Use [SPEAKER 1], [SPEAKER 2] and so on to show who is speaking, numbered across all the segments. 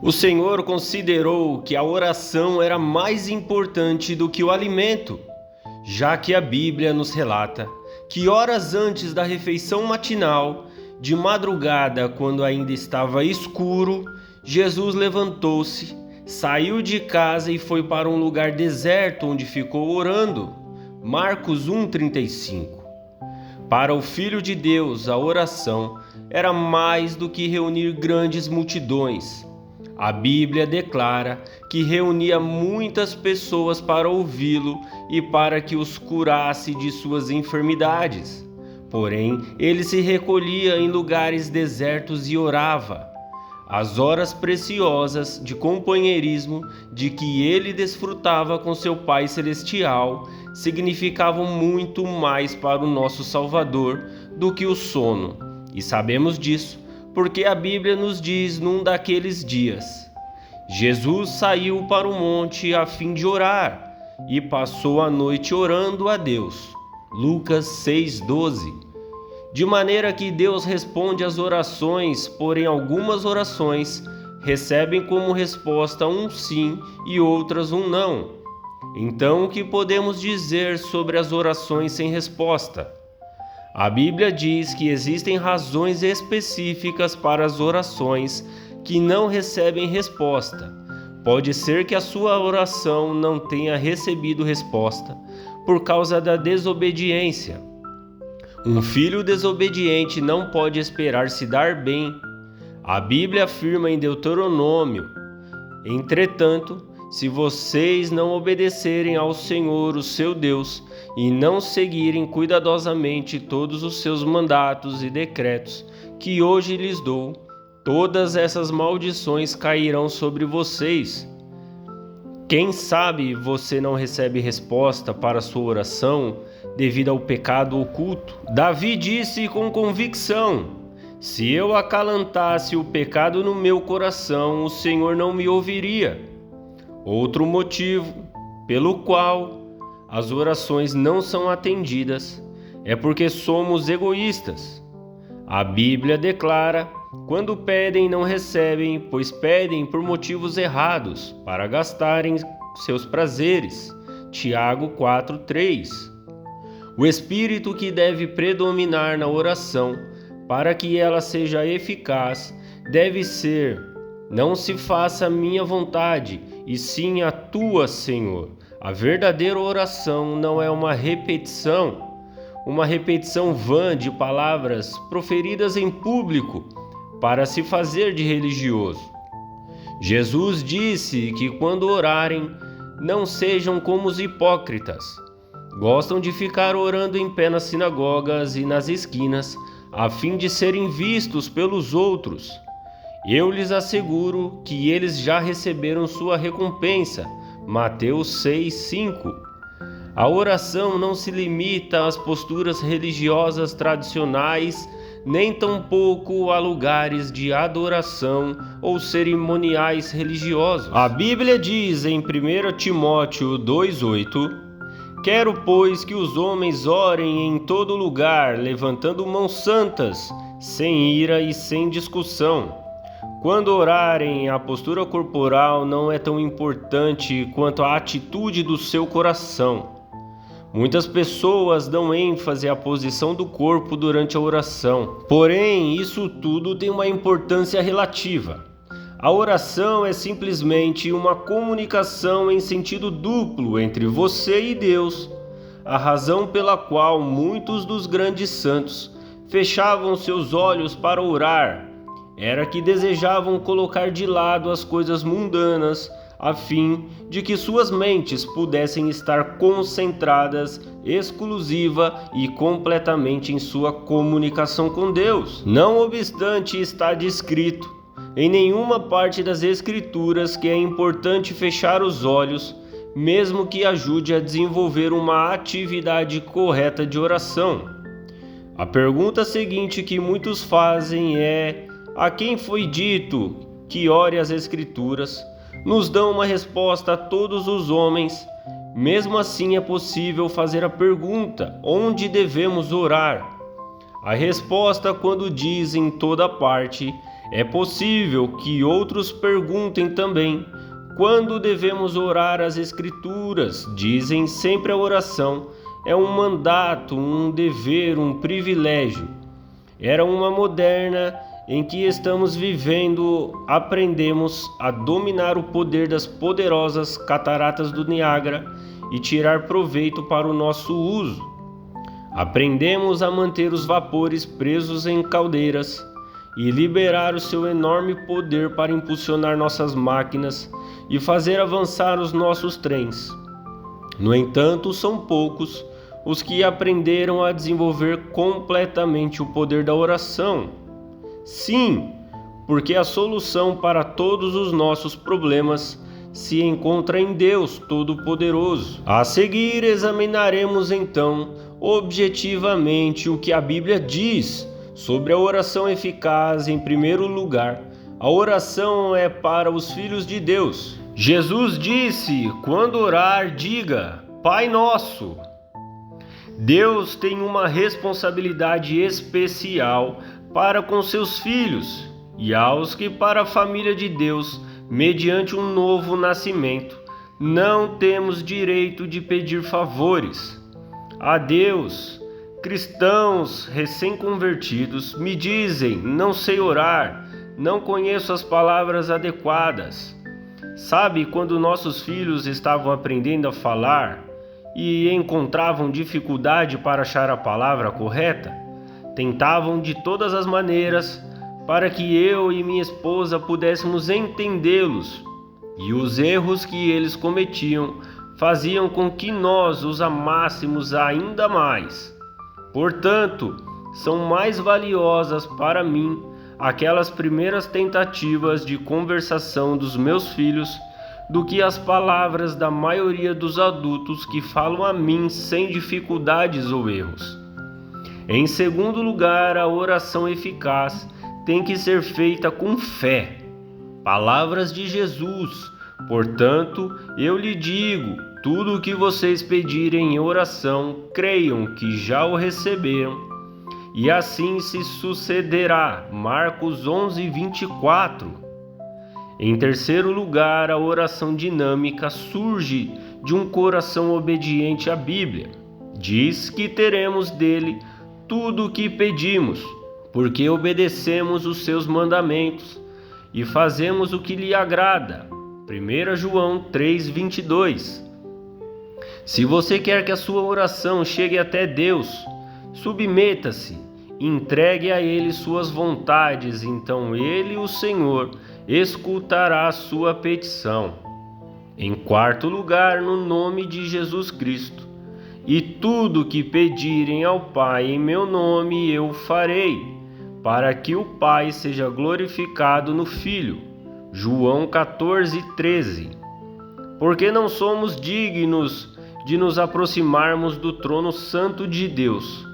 [SPEAKER 1] O Senhor considerou que a oração era mais importante do que o alimento, já que a Bíblia nos relata que horas antes da refeição matinal, de madrugada, quando ainda estava escuro, Jesus levantou-se, saiu de casa e foi para um lugar deserto onde ficou orando. Marcos 1,35. Para o Filho de Deus, a oração era mais do que reunir grandes multidões. A Bíblia declara que reunia muitas pessoas para ouvi-lo e para que os curasse de suas enfermidades. Porém, ele se recolhia em lugares desertos e orava. As horas preciosas de companheirismo de que ele desfrutava com seu Pai Celestial significavam muito mais para o nosso Salvador do que o sono. E sabemos disso porque a Bíblia nos diz num daqueles dias: Jesus saiu para o monte a fim de orar e passou a noite orando a Deus. Lucas 6,12. De maneira que Deus responde às orações, porém algumas orações recebem como resposta um sim e outras um não. Então, o que podemos dizer sobre as orações sem resposta? A Bíblia diz que existem razões específicas para as orações que não recebem resposta. Pode ser que a sua oração não tenha recebido resposta por causa da desobediência. Um filho desobediente não pode esperar se dar bem. A Bíblia afirma em Deuteronômio: entretanto, se vocês não obedecerem ao Senhor, o seu Deus, e não seguirem cuidadosamente todos os seus mandatos e decretos que hoje lhes dou, todas essas maldições cairão sobre vocês. Quem sabe você não recebe resposta para sua oração devido ao pecado oculto? Davi disse com convicção: se eu acalantasse o pecado no meu coração, o Senhor não me ouviria. Outro motivo pelo qual as orações não são atendidas é porque somos egoístas. A Bíblia declara: quando pedem, não recebem, pois pedem por motivos errados, para gastarem seus prazeres. Tiago 4,3. O espírito que deve predominar na oração, para que ela seja eficaz, deve ser: não se faça a minha vontade, e sim a tua, Senhor. A verdadeira oração não é uma repetição vã de palavras proferidas em público para se fazer de religioso. Jesus disse que quando orarem, não sejam como os hipócritas. Gostam de ficar orando em pé nas sinagogas e nas esquinas, a fim de serem vistos pelos outros. Eu lhes asseguro que eles já receberam sua recompensa. Mateus 6,5. A oração não se limita às posturas religiosas tradicionais, nem tampouco a lugares de adoração ou cerimoniais religiosos. A Bíblia diz em 1 Timóteo 2,8: quero, pois, que os homens orem em todo lugar, levantando mãos santas, sem ira e sem discussão. Quando orarem, a postura corporal não é tão importante quanto a atitude do seu coração. Muitas pessoas dão ênfase à posição do corpo durante a oração, porém, isso tudo tem uma importância relativa. A oração é simplesmente uma comunicação em sentido duplo entre você e Deus, a razão pela qual muitos dos grandes santos fechavam seus olhos para orar era que desejavam colocar de lado as coisas mundanas, a fim de que suas mentes pudessem estar concentradas, exclusiva e completamente em sua comunicação com Deus. Não obstante, está descrito em nenhuma parte das Escrituras que é importante fechar os olhos, mesmo que ajude a desenvolver uma atividade correta de oração. A pergunta seguinte que muitos fazem é: a quem foi dito que ore as Escrituras? Nos dão uma resposta a todos os homens. Mesmo assim, é possível fazer a pergunta: onde devemos orar? A resposta, quando diz em toda parte, É possível que outros perguntem também: quando devemos orar? As Escrituras dizem sempre a oração é um mandato, um dever, um privilégio. Era uma moderna em que estamos vivendo, aprendemos a dominar o poder das poderosas cataratas do Niágara e tirar proveito para o nosso uso. Aprendemos a manter os vapores presos em caldeiras e liberar o seu enorme poder para impulsionar nossas máquinas e fazer avançar os nossos trens. No entanto, são poucos os que aprenderam a desenvolver completamente o poder da oração. Sim, porque a solução para todos os nossos problemas se encontra em Deus Todo-Poderoso. A seguir, examinaremos então objetivamente o que a Bíblia diz sobre a oração eficaz. Em primeiro lugar, a oração é para os filhos de Deus. Jesus disse: quando orar, diga: Pai Nosso. Deus tem uma responsabilidade especial para com seus filhos e aos que para a família de Deus, mediante um novo nascimento, não temos direito de pedir favores. A Deus, cristãos recém-convertidos me dizem: não sei orar, não conheço as palavras adequadas. Sabe quando nossos filhos estavam aprendendo a falar e encontravam dificuldade para achar a palavra correta? Tentavam de todas as maneiras para que eu e minha esposa pudéssemos entendê-los, e os erros que eles cometiam faziam com que nós os amássemos ainda mais. Portanto, são mais valiosas para mim aquelas primeiras tentativas de conversação dos meus filhos do que as palavras da maioria dos adultos que falam a mim sem dificuldades ou erros. Em segundo lugar, a oração eficaz tem que ser feita com fé. Palavras de Jesus: portanto, eu lhe digo, tudo o que vocês pedirem em oração, creiam que já o receberam, e assim se sucederá. Marcos 11:24. Em terceiro lugar, a oração dinâmica surge de um coração obediente à Bíblia. Diz que teremos dele tudo o que pedimos, porque obedecemos os seus mandamentos e fazemos o que lhe agrada. 1 João 3:22. Se você quer que a sua oração chegue até Deus, submeta-se, entregue a Ele suas vontades, então Ele, o Senhor, escutará a sua petição. Em quarto lugar, no nome de Jesus Cristo. E tudo que pedirem ao Pai em meu nome eu farei, para que o Pai seja glorificado no Filho. João 14:13. Porque não somos dignos de nos aproximarmos do trono santo de Deus,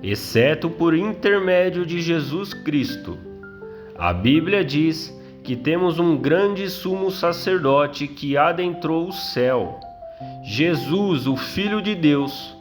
[SPEAKER 1] exceto por intermédio de Jesus Cristo. A Bíblia diz que temos um grande sumo sacerdote que adentrou o céu, Jesus, o Filho de Deus.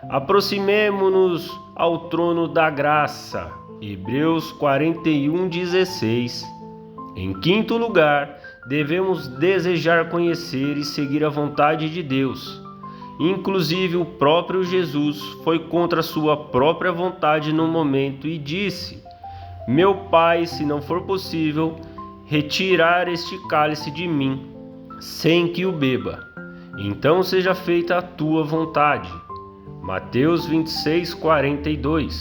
[SPEAKER 1] Aproximemo-nos ao trono da graça. Hebreus 41:16. Em quinto lugar, devemos desejar conhecer e seguir a vontade de Deus. Inclusive o próprio Jesus foi contra sua própria vontade no momento e disse: Meu Pai, se não for possível retirar este cálice de mim, sem que o beba, então seja feita a tua vontade. Mateus 26:42.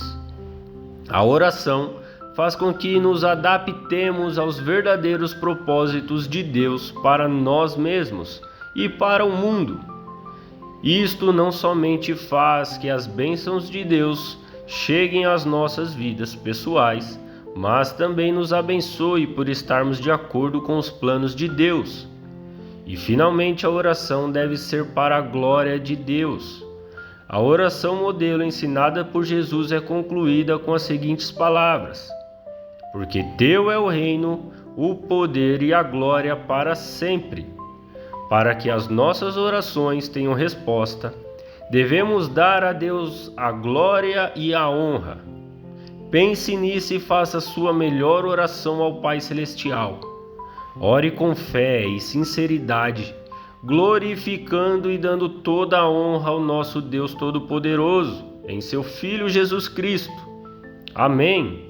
[SPEAKER 1] A oração faz com que nos adaptemos aos verdadeiros propósitos de Deus para nós mesmos e para o mundo. Isto não somente faz que as bênçãos de Deus cheguem às nossas vidas pessoais, mas também nos abençoe por estarmos de acordo com os planos de Deus. E finalmente, a oração deve ser para a glória de Deus. A oração modelo ensinada por Jesus é concluída com as seguintes palavras: Porque teu é o reino, o poder e a glória para sempre. Para que as nossas orações tenham resposta, devemos dar a Deus a glória e a honra. Pense nisso e faça sua melhor oração ao Pai Celestial. Ore com fé e sinceridade, glorificando e dando toda a honra ao nosso Deus Todo-Poderoso, em seu Filho Jesus Cristo. Amém.